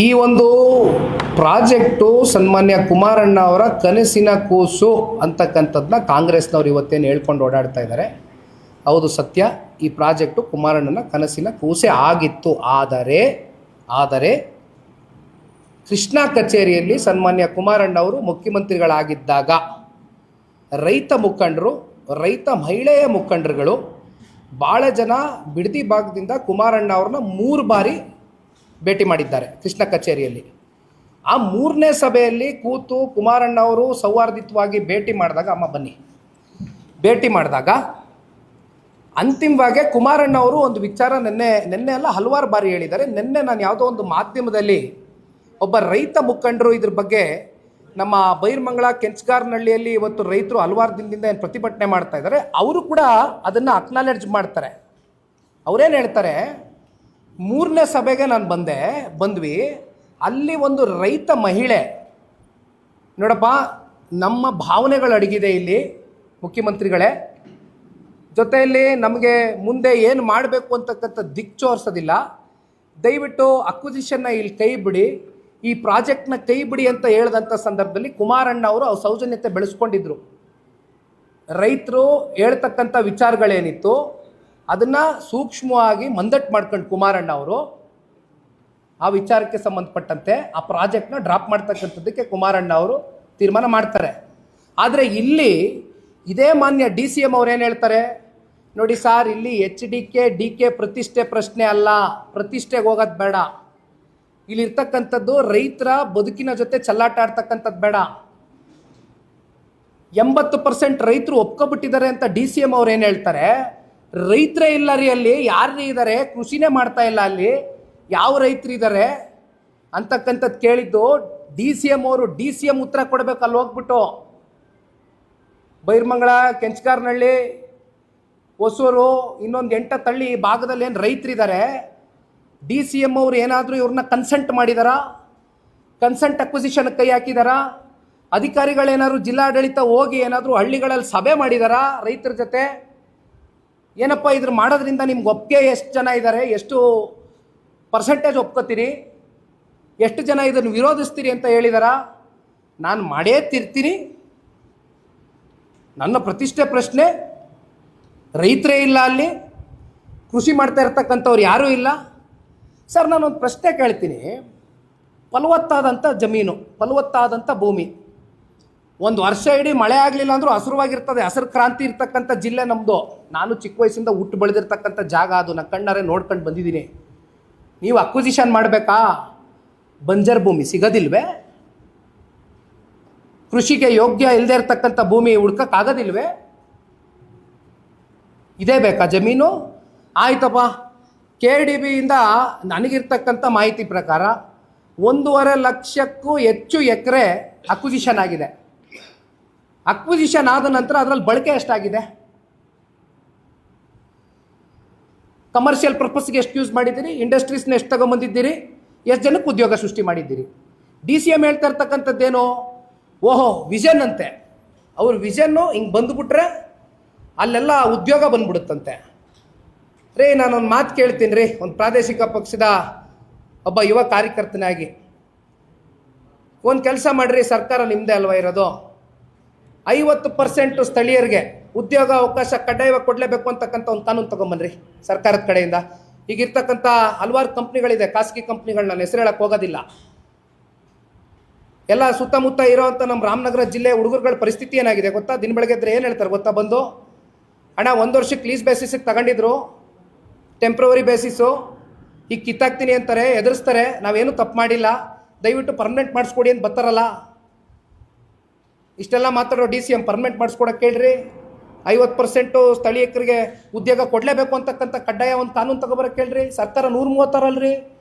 ಈ ಒಂದು ಪ್ರಾಜೆಕ್ಟು ಸನ್ಮಾನ್ಯ ಕುಮಾರಣ್ಣ ಅವರ ಕನಸಿನ ಕೂಸು ಅಂತಕ್ಕಂಥದ್ದನ್ನ ಕಾಂಗ್ರೆಸ್ನವ್ರು ಇವತ್ತೇನು ಹೇಳ್ಕೊಂಡು ಓಡಾಡ್ತಾ ಇದ್ದಾರೆ. ಹೌದು, ಸತ್ಯ. ಈ ಪ್ರಾಜೆಕ್ಟು ಕುಮಾರಣ್ಣನ ಕನಸಿನ ಕೂಸೆ ಆಗಿತ್ತು. ಆದರೆ ಕೃಷ್ಣಾ ಕಚೇರಿಯಲ್ಲಿ ಸನ್ಮಾನ್ಯ ಕುಮಾರಣ್ಣ ಅವರು ಮುಖ್ಯಮಂತ್ರಿಗಳಾಗಿದ್ದಾಗ ರೈತ ಮುಖಂಡರು, ರೈತ ಮಹಿಳೆಯ ಮುಖಂಡರುಗಳು ಭಾಳ ಜನ ಬಿಡದಿ ಭಾಗದಿಂದ ಕುಮಾರಣ್ಣ ಅವ್ರನ್ನ 3 ಬಾರಿ ಭೇಟಿ ಮಾಡಿದ್ದಾರೆ ಕೃಷ್ಣ ಕಚೇರಿಯಲ್ಲಿ. ಆ 3ನೇ ಸಭೆಯಲ್ಲಿ ಕೂತು ಕುಮಾರಣ್ಣ ಅವರು ಸೌಹಾರ್ದಿತವಾಗಿ ಭೇಟಿ ಮಾಡಿದಾಗ ಅಂತಿಮವಾಗಿ ಕುಮಾರಣ್ಣ ಅವರು ಒಂದು ವಿಚಾರ ನಿನ್ನೆ ಅಲ್ಲ ಹಲವಾರು ಬಾರಿ ಹೇಳಿದ್ದಾರೆ. ನಿನ್ನೆ ನಾನು ಯಾವುದೋ ಒಂದು ಮಾಧ್ಯಮದಲ್ಲಿ ಒಬ್ಬ ರೈತ ಮುಖಂಡರು ಇದ್ರ ಬಗ್ಗೆ ನಮ್ಮ ಬೈರ್ಮಂಗಲ ಕೆಂಚಗಾರನಹಳ್ಳಿಯಲ್ಲಿ ಇವತ್ತು ರೈತರು ಹಲವಾರು ದಿನದಿಂದ ಏನು ಪ್ರತಿಭಟನೆ ಮಾಡ್ತಾ ಇದ್ದಾರೆ, ಅವರು ಕೂಡ ಅದನ್ನು ಅಕ್ನಾಲೆಡ್ಜ್ ಮಾಡ್ತಾರೆ. ಅವರೇನು ಹೇಳ್ತಾರೆ, 3ನೇ ಸಭೆಗೆ ನಾನು ಬಂದ್ವಿ, ಅಲ್ಲಿ ಒಂದು ರೈತ ಮಹಿಳೆ, ನೋಡಪ್ಪ ನಮ್ಮ ಭಾವನೆಗಳು ಅಡಗಿದೆ ಇಲ್ಲಿ ಮುಖ್ಯಮಂತ್ರಿಗಳೇ, ಜೊತೆಯಲ್ಲಿ ನಮಗೆ ಮುಂದೆ ಏನು ಮಾಡಬೇಕು ಅಂತಕ್ಕಂಥ ದಿಕ್ಚೋರಿಸೋದಿಲ್ಲ, ದಯವಿಟ್ಟು ಅಕ್ವಿಸಿಷನ್ನ ಇಲ್ಲಿ ಕೈ ಬಿಡಿ, ಈ ಪ್ರಾಜೆಕ್ಟ್ನ ಕೈ ಬಿಡಿ ಅಂತ ಹೇಳಿದಂಥ ಸಂದರ್ಭದಲ್ಲಿ ಕುಮಾರಣ್ಣ ಅವರು ಸೌಜನ್ಯತೆ ಬೆಳೆಸ್ಕೊಂಡಿದ್ರು. ರೈತರು ಹೇಳ್ತಕ್ಕಂಥ ವಿಚಾರಗಳೇನಿತ್ತು ಅದನ್ನು ಸೂಕ್ಷ್ಮವಾಗಿ ಮಂದಟ್ಟು ಮಾಡ್ಕೊಂಡು ಕುಮಾರಣ್ಣ ಅವರು ಆ ವಿಚಾರಕ್ಕೆ ಸಂಬಂಧಪಟ್ಟಂತೆ ಆ ಪ್ರಾಜೆಕ್ಟ್ನ ಡ್ರಾಪ್ ಮಾಡ್ತಕ್ಕಂಥದ್ದಕ್ಕೆ ಕುಮಾರಣ್ಣ ಅವರು ತೀರ್ಮಾನ ಮಾಡ್ತಾರೆ. ಆದರೆ ಇಲ್ಲಿ ಇದೇ ಮಾನ್ಯ DCM ಅವ್ರು ಏನು ಹೇಳ್ತಾರೆ, ನೋಡಿ ಸಾರ್, ಇಲ್ಲಿ HDK ಪ್ರತಿಷ್ಠೆ ಪ್ರಶ್ನೆ ಅಲ್ಲ, ಪ್ರತಿಷ್ಠೆಗೆ ಹೋಗೋದು ಬೇಡ, ಇಲ್ಲಿರ್ತಕ್ಕಂಥದ್ದು ರೈತರ ಬದುಕಿನ ಜೊತೆ ಚೆಲ್ಲಾಟ ಆಡ್ತಕ್ಕಂಥದ್ದು ಬೇಡ, 80% ರೈತರು ಒಪ್ಕೊಬಿಟ್ಟಿದ್ದಾರೆ ಅಂತ DCM ಅವ್ರು ಏನು ಹೇಳ್ತಾರೆ, ರೈತರೇ ಇಲ್ಲ ರೀ ಅಲ್ಲಿ, ಯಾರು ಇದ್ದಾರೆ, ಕೃಷಿನೇ ಮಾಡ್ತಾ ಇಲ್ಲ ಅಲ್ಲಿ, ಯಾವ ರೈತರು ಇದ್ದಾರೆ ಅಂತಕ್ಕಂಥದ್ದು ಕೇಳಿದ್ದು DCM ಅವರು. DCM ಉತ್ತರ ಕೊಡಬೇಕು ಅಲ್ಲಿ ಹೋಗ್ಬಿಟ್ಟು. ಬೈರ್ಮಂಗಲ, ಕೆಂಚಗಾರನಹಳ್ಳಿ, ಹೊಸೂರು, ಇನ್ನೊಂದು 8 ತಳ್ಳಿ ಭಾಗದಲ್ಲಿ ಏನು ರೈತರಿದ್ದಾರೆ, DCM ಅವರು ಏನಾದರೂ ಇವ್ರನ್ನ ಕನ್ಸಲ್ಟ್ ಮಾಡಿದಾರಾ, ಕನ್ಸಲ್ಟ್ ಅಕ್ವಿಸಿಷನ್ ಕೈ ಹಾಕಿದಾರಾ, ಅಧಿಕಾರಿಗಳೇನಾದ್ರು ಜಿಲ್ಲಾಡಳಿತ ಹೋಗಿ ಏನಾದರೂ ಹಳ್ಳಿಗಳಲ್ಲಿ ಸಭೆ ಮಾಡಿದಾರಾ ರೈತರ ಜೊತೆ, ಏನಪ್ಪ ಇದ್ರ ಮಾಡೋದ್ರಿಂದ ನಿಮ್ಗೆ ಒಪ್ಪಿಗೆ ಎಷ್ಟು ಜನ ಇದ್ದಾರೆ, ಎಷ್ಟು ಪರ್ಸೆಂಟೇಜ್ ಒಪ್ಕೋತೀರಿ, ಎಷ್ಟು ಜನ ಇದನ್ನು ವಿರೋಧಿಸ್ತೀರಿ ಅಂತ ಹೇಳಿದಾರಾ? ನಾನು ಮಾಡೇ ತಿರ್ತೀನಿ, ನನ್ನ ಪ್ರತಿಷ್ಠೆ ಪ್ರಶ್ನೆ, ರೈತರೇ ಇಲ್ಲ ಅಲ್ಲಿ, ಕೃಷಿ ಮಾಡ್ತಾ ಇರ್ತಕ್ಕಂಥವ್ರು ಯಾರೂ ಇಲ್ಲ. ಸರ್, ನಾನೊಂದು ಪ್ರಶ್ನೆ ಕೇಳ್ತೀನಿ. ಫಲವತ್ತಾದಂಥ ಜಮೀನು, ಫಲವತ್ತಾದಂಥ ಭೂಮಿ, ಒಂದು ವರ್ಷ ಇಡೀ ಮಳೆ ಆಗಲಿಲ್ಲ ಅಂದರೂ ಹಸಿರುವಾಗಿರ್ತದೆ, ಹಸಿರು ಕ್ರಾಂತಿ ಇರ್ತಕ್ಕಂಥ ಜಿಲ್ಲೆ ನಮ್ಮದು. ನಾನು ಚಿಕ್ಕ ವಯಸ್ಸಿಂದ ಹುಟ್ಟು ಬೆಳೆದಿರ್ತಕ್ಕಂಥ ಜಾಗ ಅದು, ನಾನು ಕಣ್ಣಾರೆ ನೋಡ್ಕೊಂಡು ಬಂದಿದ್ದೀನಿ. ನೀವು ಅಕ್ವಿಸಿಷನ್ ಮಾಡಬೇಕಾ? ಬಂಜರ್ ಭೂಮಿ ಸಿಗೋದಿಲ್ವೇ? ಕೃಷಿಗೆ ಯೋಗ್ಯ ಇಲ್ಲದೆ ಇರ್ತಕ್ಕಂಥ ಭೂಮಿ ಹುಡ್ಕೋಕ್ಕಾಗೋದಿಲ್ವೇ? ಇದೇ ಬೇಕಾ ಜಮೀನು? ಆಯ್ತಪ್ಪ, KDBಯಿಂದ ನನಗಿರ್ತಕ್ಕಂಥ ಮಾಹಿತಿ ಪ್ರಕಾರ 1.5 ಲಕ್ಷಕ್ಕೂ ಹೆಚ್ಚು ಎಕರೆ ಅಕ್ವಿಸಿಷನ್ ಆಗಿದೆ. ಅಕ್ವಿಸಿಷನ್ ಆದ ನಂತರ ಅದರಲ್ಲಿ ಬಳಕೆ ಎಷ್ಟಾಗಿದೆ? ಕಮರ್ಷಿಯಲ್ ಪರ್ಪಸ್ಗೆ ಎಷ್ಟು ಯೂಸ್ ಮಾಡಿದ್ದೀರಿ? ಇಂಡಸ್ಟ್ರೀಸ್ನ ಎಷ್ಟು ತಗೊಂಬಂದಿದ್ದೀರಿ? ಎಷ್ಟು ಜನಕ್ಕೆ ಉದ್ಯೋಗ ಸೃಷ್ಟಿ ಮಾಡಿದ್ದೀರಿ? DCM ಹೇಳ್ತಾ ಇರ್ತಕ್ಕಂಥದ್ದೇನು, ಓಹೋ ವಿಷನ್ ಅಂತೆ, ಅವ್ರ ವಿಷನ್ನು ಹಿಂಗೆ ಬಂದುಬಿಟ್ರೆ ಅಲ್ಲೆಲ್ಲ ಉದ್ಯೋಗ ಬಂದ್ಬಿಡುತ್ತಂತೆ. ರೀ, ನಾನೊಂದು ಮಾತು ಕೇಳ್ತೀನಿ ರೀ, ಒಂದು ಪ್ರಾದೇಶಿಕ ಪಕ್ಷದ ಒಬ್ಬ ಯುವ ಕಾರ್ಯಕರ್ತನಾಗಿ, ಒಂದು ಕೆಲಸ ಮಾಡಿರಿ, ಸರ್ಕಾರ ನಿಮ್ಮದೇ ಅಲ್ವಾ ಇರೋದು, 50% ಸ್ಥಳೀಯರಿಗೆ ಉದ್ಯೋಗ ಅವಕಾಶ ಕಡ್ಡಾಯವಾಗಿ ಕೊಡಲೇಬೇಕು ಅಂತಕ್ಕಂಥ ಒಂದು ಕಾನೂನು ತೊಗೊಂಬನ್ರಿ ಸರ್ಕಾರದ ಕಡೆಯಿಂದ. ಈಗಿರ್ತಕ್ಕಂಥ ಹಲವಾರು ಕಂಪ್ನಿಗಳಿದೆ, ಖಾಸಗಿ ಕಂಪ್ನಿಗಳು, ನಾನು ಹೆಸರು ಹೇಳಕ್ಕೆ ಹೋಗೋದಿಲ್ಲ. ಎಲ್ಲ ಸುತ್ತಮುತ್ತ ಇರೋವಂಥ ನಮ್ಮ ರಾಮನಗರ ಜಿಲ್ಲೆ ಹುಡುಗರುಗಳ ಪರಿಸ್ಥಿತಿ ಏನಾಗಿದೆ ಗೊತ್ತಾ? ದಿನ ಬೆಳಗ್ಗೆ ಇದ್ರೆ ಏನು ಹೇಳ್ತಾರೆ ಗೊತ್ತಾ? ಬಂದು ಅಣ್ಣ 1 ವರ್ಷಕ್ಕೆ ಲೀಸ್ ಬೇಸಿಸಿಗೆ ತಗೊಂಡಿದ್ರು, ಟೆಂಪ್ರವರಿ ಬೇಸಿಸು, ಈಗ ಕಿತ್ತಾಕ್ತೀನಿ ಅಂತಾರೆ, ಎದುರಿಸ್ತಾರೆ, ನಾವೇನು ತಪ್ಪು ಮಾಡಿಲ್ಲ, ದಯವಿಟ್ಟು ಪರ್ಮನೆಂಟ್ ಮಾಡಿಸ್ಕೊಡಿ ಅಂತ ಬರ್ತಾರಲ್ಲ. ಇಷ್ಟೆಲ್ಲ ಮಾತಾಡೋ DCM ಪರ್ಮನೆಂಟ್ ಮಾಡಿಸ್ಕೊಡಕ್ಕೆ ಕೇಳ್ರಿ. 50% ಸ್ಥಳೀಯರಿಗೆ ಉದ್ಯೋಗ ಕೊಡಲೇಬೇಕು ಅಂತಕ್ಕಂಥ ಕಡ್ಡಾಯ ಒಂದು ಕಾನೂನು ತಗೊಬರಕ್ಕೆ ಕೇಳ್ರಿ. ಸರ್ಕಾರ 136 ಅಲ್ರಿ,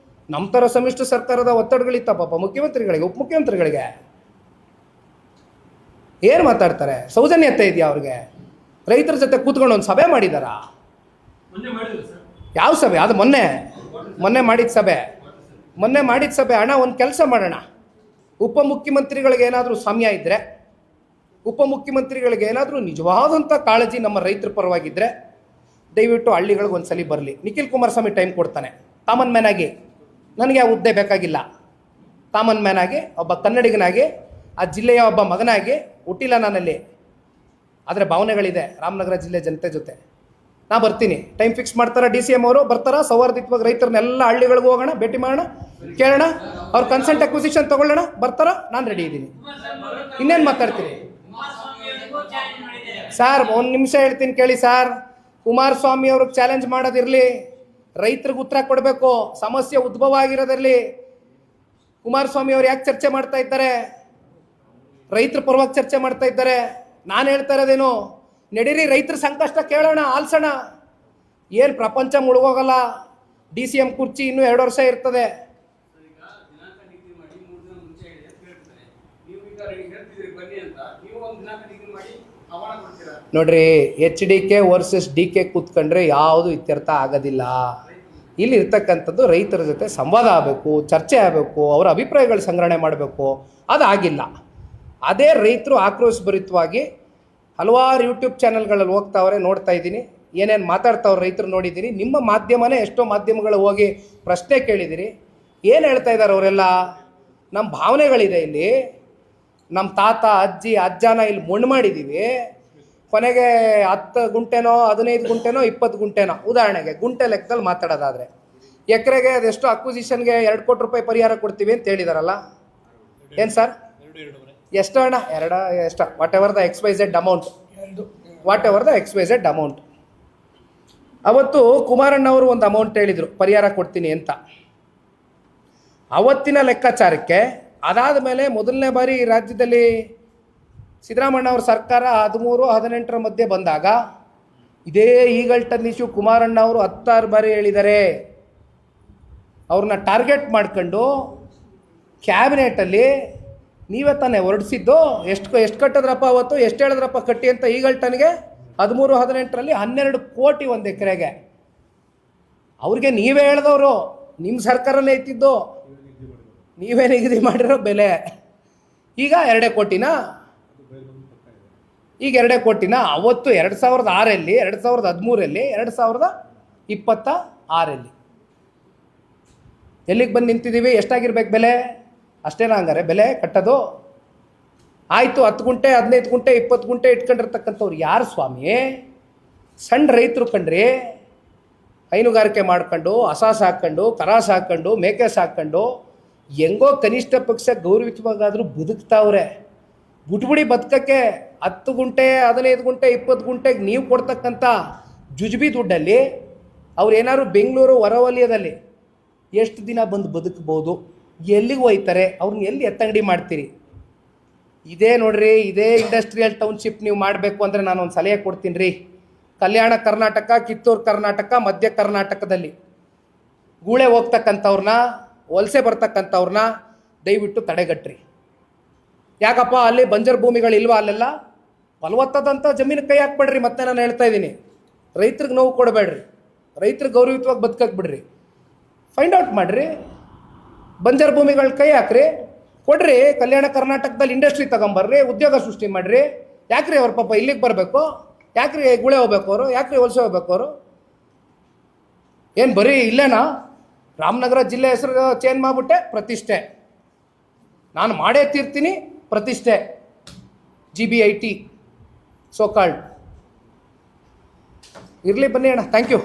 ನಮ್ಮ ಥರ ಸಮ್ಮಿಶ್ರ ಸರ್ಕಾರದ ಒತ್ತಡಗಳಿತ್ತ ಪಾಪ ಮುಖ್ಯಮಂತ್ರಿಗಳಿಗೆ, ಉಪಮುಖ್ಯಮಂತ್ರಿಗಳಿಗೆ. ಏನು ಮಾತಾಡ್ತಾರೆ? ಸೌಜನ್ಯತೆ ಇದೆಯಾ ಅವ್ರಿಗೆ? ರೈತರ ಜೊತೆ ಕೂತ್ಕೊಂಡು ಒಂದು ಸಭೆ ಮಾಡಿದಾರಾ? ಯಾವ ಸಭೆ ಅದು? ಮೊನ್ನೆ ಮಾಡಿದ ಸಭೆ. ಅಣ್ಣ, ಒಂದು ಕೆಲಸ ಮಾಡೋಣ, ಉಪಮುಖ್ಯಮಂತ್ರಿಗಳಿಗೆ ಏನಾದರೂ ಸಮಯ ಇದ್ದರೆ, ಉಪಮುಖ್ಯಮಂತ್ರಿಗಳಿಗೆ ಏನಾದರೂ ನಿಜವಾದಂಥ ಕಾಳಜಿ ನಮ್ಮ ರೈತರ ಪರವಾಗಿದ್ದರೆ ದಯವಿಟ್ಟು ಹಳ್ಳಿಗಳಿಗೆ ಒಂದು ಸಲ ಬರಲಿ. ನಿಖಿಲ್ ಕುಮಾರಸ್ವಾಮಿ ಟೈಮ್ ಕೊಡ್ತಾನೆ ಕಾಮನ್ ಮ್ಯಾನ್ ಆಗಿ, ನನಗೆ ಆ ಹುದ್ದೆ ಬೇಕಾಗಿಲ್ಲ, ಕಾಮನ್ ಮ್ಯಾನ್ ಆಗಿ, ಒಬ್ಬ ಕನ್ನಡಿಗನಾಗಿ, ಆ ಜಿಲ್ಲೆಯ ಒಬ್ಬ ಮಗನಾಗಿ ಹುಟ್ಟಿಲ್ಲ ನಾನಲ್ಲಿ. ಆದರೆ ಭಾವನೆಗಳಿದೆ ರಾಮನಗರ ಜಿಲ್ಲೆ ಜನತೆ ಜೊತೆ. ನಾ ಬರ್ತೀನಿ, ಟೈಮ್ ಫಿಕ್ಸ್ ಮಾಡ್ತಾರ ಡಿ ಸಿ ಎಮ್ ಅವರು, ಬರ್ತಾರ ಸೌಹಾರ್ದಯುತವಾಗಿ ರೈತರನ್ನೆಲ್ಲ ಹಳ್ಳಿಗಳಿಗೂ ಹೋಗೋಣ, ಭೇಟಿ ಮಾಡೋಣ, ಕೇಳೋಣ, ಅವ್ರ ಕನ್ಸೆಂಟ್ ಅಕ್ವಿಸಿಷನ್ ತೊಗೊಳ್ಳೋಣ, ಬರ್ತಾರ, ನಾನು ರೆಡಿ ಇದ್ದೀನಿ. ಇನ್ನೇನು ಮಾತಾಡ್ತೀನಿ ಸರ್? ಒಂದು ನಿಮಿಷ ಹೇಳ್ತೀನಿ ಕೇಳಿ ಸರ್. ಕುಮಾರಸ್ವಾಮಿ ಅವ್ರಿಗೆ ಚಾಲೆಂಜ್ ಮಾಡೋದಿರಲಿ, ರೈತರಿಗೆ ಉತ್ತರ ಕೊಡಬೇಕು. ಸಮಸ್ಯೆ ಉದ್ಭವ ಆಗಿರೋದಿರಲಿ. ಕುಮಾರಸ್ವಾಮಿ ಅವ್ರು ಯಾಕೆ ಚರ್ಚೆ ಮಾಡ್ತಾ ಇದ್ದಾರೆ? ರೈತರ ಪರವಾಗಿ ಚರ್ಚೆ ಮಾಡ್ತಾ ಇದ್ದಾರೆ. ನಾನು ಹೇಳ್ತಾ ಇರೋದೇನು, ನಡೀರಿ ರೈತರ ಸಂಕಷ್ಟ ಕೇಳೋಣ, ಆಲ್ಸೋಣ. ಏನು ಪ್ರಪಂಚ ಮುಳುಗೋಗಲ್ಲ. ಡಿ ಸಿ ಎಂ ಕುರ್ಚಿ ಇನ್ನೂ 2 ವರ್ಷ ಇರ್ತದೆ. ನೋಡ್ರಿ, HDK ವರ್ಸಸ್ DK ಕೂತ್ಕೊಂಡ್ರೆ ಯಾವುದು ಇತ್ಯರ್ಥ ಆಗೋದಿಲ್ಲ. ಇಲ್ಲಿ ಇರ್ತಕ್ಕಂಥದ್ದು ರೈತರ ಜೊತೆ ಸಂವಾದ ಆಗಬೇಕು, ಚರ್ಚೆ ಆಗಬೇಕು, ಅವರ ಅಭಿಪ್ರಾಯಗಳು ಸಂಗ್ರಹಣೆ ಮಾಡಬೇಕು. ಅದಾಗಿಲ್ಲ. ಅದೇ ರೈತರು ಆಕ್ರೋಶಭರಿತವಾಗಿ ಹಲವಾರು ಯೂಟ್ಯೂಬ್ ಚಾನಲ್ಗಳಲ್ಲಿ ಹೋಗ್ತಾವ್ರೆ, ನೋಡ್ತಾ ಇದ್ದೀನಿ. ಏನೇನು ಮಾತಾಡ್ತಾವ್ರೆ ರೈತರು ನೋಡಿದ್ದೀನಿ. ನಿಮ್ಮ ಮಾಧ್ಯಮನೇ ಎಷ್ಟೋ ಮಾಧ್ಯಮಗಳು ಹೋಗಿ ಪ್ರಶ್ನೆ ಕೇಳಿದಿರಿ. ಏನು ಹೇಳ್ತಾ ಇದ್ದಾರೆ ಅವರೆಲ್ಲ? ನಮ್ಮ ಭಾವನೆಗಳಿದೆ ಇಲ್ಲಿ. ನಮ್ಮ ತಾತ ಅಜ್ಜಿ ಅಜ್ಜನ ಇಲ್ಲಿ ಮಣ್ಣು ಮಾಡಿದ್ದೀವಿ. ಕೊನೆಗೆ 10 ಗುಂಟೆನೋ 15 ಗುಂಟೆನೋ 20 ಗುಂಟೆನೋ, ಉದಾಹರಣೆಗೆ ಗುಂಟೆ ಲೆಕ್ಕದಲ್ಲಿ ಮಾತಾಡೋದಾದರೆ, ಎಕರೆಗೆ ಅದೆಷ್ಟು ಅಕ್ವಿಸಿಷನ್ಗೆ 2 ಕೋಟಿ ರೂಪಾಯಿ ಪರಿಹಾರ ಕೊಡ್ತೀವಿ ಅಂತ ಹೇಳಿದಾರಲ್ಲ. ಏನು ಸರ್? ಎಷ್ಟು ಅಣ್ಣ? ಎಷ್ಟು? What ever the XYZ amount, what ever the XYZ amount. ಅವತ್ತು ಕುಮಾರಣ್ಣವರು ಒಂದು ಅಮೌಂಟ್ ಹೇಳಿದರು, ಪರಿಹಾರ ಕೊಡ್ತೀನಿ ಅಂತ. ಅವತ್ತಿನ ಲೆಕ್ಕಾಚಾರಕ್ಕೆ ಅದಾದ ಮೇಲೆ ಮೊದಲನೇ ಬಾರಿ ರಾಜ್ಯದಲ್ಲಿ ಸಿದ್ದರಾಮಣ್ಣ ಅವ್ರ ಸರ್ಕಾರ 13-18 ಮಧ್ಯೆ ಬಂದಾಗ ಇದೇ ಈಗಲ್ಟನ್ ಇಶ್ಯೂ ಕುಮಾರಣ್ಣ ಅವರು 16 ಬಾರಿ ಹೇಳಿದ್ದಾರೆ. ಅವ್ರನ್ನ ಟಾರ್ಗೆಟ್ ಮಾಡ್ಕೊಂಡು ಕ್ಯಾಬಿನೆಟಲ್ಲಿ ನೀವೇ ತಾನೇ ಹೊರಡಿಸಿದ್ದು, ಎಷ್ಟು ಕಟ್ಟಿದ್ರಪ್ಪ ಅವತ್ತು, ಎಷ್ಟು ಹೇಳಿದ್ರಪ್ಪ ಕಟ್ಟಿ ಅಂತ ಈಗಲ್ಟನ್ಗೆ 13-18ರಲ್ಲಿ 12 ಕೋಟಿ ಒಂದು ಎಕರೆಗೆ. ಅವ್ರಿಗೆ ನೀವೇ ಹೇಳ್ದವರು, ನಿಮ್ಮ ಸರ್ಕಾರನೇ ಇತ್ತಿದ್ದು, ನೀವೇ ನಿಗದಿ ಮಾಡಿರೋ ಬೆಲೆ. ಈಗ 2 ಕೋಟಿನಾ? ಈಗ 2 ಕೋಟಿನ? ಅವತ್ತು 2006ರಲ್ಲಿ, 2013ರಲ್ಲಿ, 2026ರಲ್ಲಿ ಎಲ್ಲಿಗೆ ಬಂದು ನಿಂತಿದ್ದೀವಿ? ಎಷ್ಟಾಗಿರ್ಬೇಕು ಬೆಲೆ? ಅಷ್ಟೇನಾ ಹಂಗಾರೆ ಬೆಲೆ ಕಟ್ಟೋದು? ಆಯಿತು, 10 ಗುಂಟೆ 15 ಗುಂಟೆ 20 ಗುಂಟೆ ಇಟ್ಕೊಂಡಿರ್ತಕ್ಕಂಥವ್ರು ಯಾರು ಸ್ವಾಮಿ? ಸಣ್ಣ ರೈತರು ಕಣ್ರಿ. ಹೈನುಗಾರಿಕೆ ಮಾಡ್ಕೊಂಡು, ಹಸ ಸಾಕೊಂಡು, ಕರ ಸಾಕೊಂಡು, ಮೇಕೆ ಸಾಕೊಂಡು, ಹೆಂಗೋ ಕನಿಷ್ಠ ಪಕ್ಷ ಗೌರವಿತವಾಗಾದರೂ ಬದುಕ್ತಾವ್ರೆ. ಬಿಟ್ಬಿಡಿ ಬದುಕಕ್ಕೆ. 10 ಗುಂಟೆ 15 ಗುಂಟೆ 20 ಗುಂಟೆಗೆ ನೀವು ಕೊಡ್ತಕ್ಕಂಥ ಜುಜುಬಿ ದುಡ್ಡಲ್ಲಿ ಅವ್ರು ಏನಾದ್ರು ಬೆಂಗಳೂರು ಹೊರವಲಯದಲ್ಲಿ ಎಷ್ಟು ದಿನ ಬಂದು ಬದುಕ್ಬೋದು? ಎಲ್ಲಿಗೆ ಹೋಯ್ತಾರೆ? ಅವ್ರನ್ನ ಎಲ್ಲಿ ಎತ್ತಂಗಡಿ ಮಾಡ್ತೀರಿ? ಇದೇ ನೋಡ್ರಿ, ಇದೇ ಇಂಡಸ್ಟ್ರಿಯಲ್ ಟೌನ್ಶಿಪ್ ನೀವು ಮಾಡಬೇಕು ಅಂದರೆ ನಾನು ಒಂದು ಸಲಹೆ ಕೊಡ್ತೀನಿ ರೀ. ಕಲ್ಯಾಣ ಕರ್ನಾಟಕ, ಕಿತ್ತೂರು ಕರ್ನಾಟಕ, ಮಧ್ಯ ಕರ್ನಾಟಕದಲ್ಲಿ ಗೂಳೆ ಹೋಗ್ತಕ್ಕಂಥವ್ರನ್ನ, ವಲಸೆ ಬರ್ತಕ್ಕಂಥವ್ರನ್ನ ದಯವಿಟ್ಟು ತಡೆಗಟ್ರಿ. ಯಾಕಪ್ಪ ಅಲ್ಲಿ ಬಂಜರ್ ಭೂಮಿಗಳಿಲ್ವಾ? ಅಲ್ಲೆಲ್ಲ ಫಲವತ್ತಾದಂಥ ಜಮೀನು ಕೈ ಹಾಕ್ಬೇಡ್ರಿ. ಮತ್ತೆ ನಾನು ಹೇಳ್ತಾ ಇದ್ದೀನಿ, ರೈತರಿಗೆ ನೋವು ಕೊಡಬೇಡ್ರಿ, ರೈತರಿಗೆ ಗೌರವಿತವಾಗಿ ಬದುಕಕ್ಕೆ ಬಿಡ್ರಿ. ಫೈಂಡ್ ಔಟ್ ಮಾಡಿರಿ, ಬಂಜರ್ ಭೂಮಿಗಳ ಕೈ ಹಾಕ್ರಿ, ಕೊಡ್ರಿ. ಕಲ್ಯಾಣ ಕರ್ನಾಟಕದಲ್ಲಿ ಇಂಡಸ್ಟ್ರಿ ತಗೊಂಬರ್ರಿ, ಉದ್ಯೋಗ ಸೃಷ್ಟಿ ಮಾಡಿರಿ. ಯಾಕ್ರಿ ಅವ್ರ ಪಾಪ ಇಲ್ಲಿಗೆ ಬರಬೇಕು? ಯಾಕ್ರಿ ಗುಳೆ ಹೋಗ್ಬೇಕು ಅವರು? ಯಾಕ್ರಿ ವಲಸೆ ಹೋಗ್ಬೇಕು ಅವರು? ಏನು ಬರೀ ಇಲ್ಲೇನಾ? ರಾಮನಗರ ಜಿಲ್ಲೆ ಹೆಸರು ಚೇಂಜ್ ಮಾಡಿಬಿಟ್ಟೆ, ಪ್ರತಿಷ್ಠೆ ನಾನು ಮಾಡೇ ತೀರ್ತೀನಿ, ಪ್ರತಿಷ್ಠೆ GBIT ಸೋ ಕಾಲ್ಡ್. ಇರಲಿ, ಬನ್ನಿ ಅಣ್ಣ, ಥ್ಯಾಂಕ್ ಯು.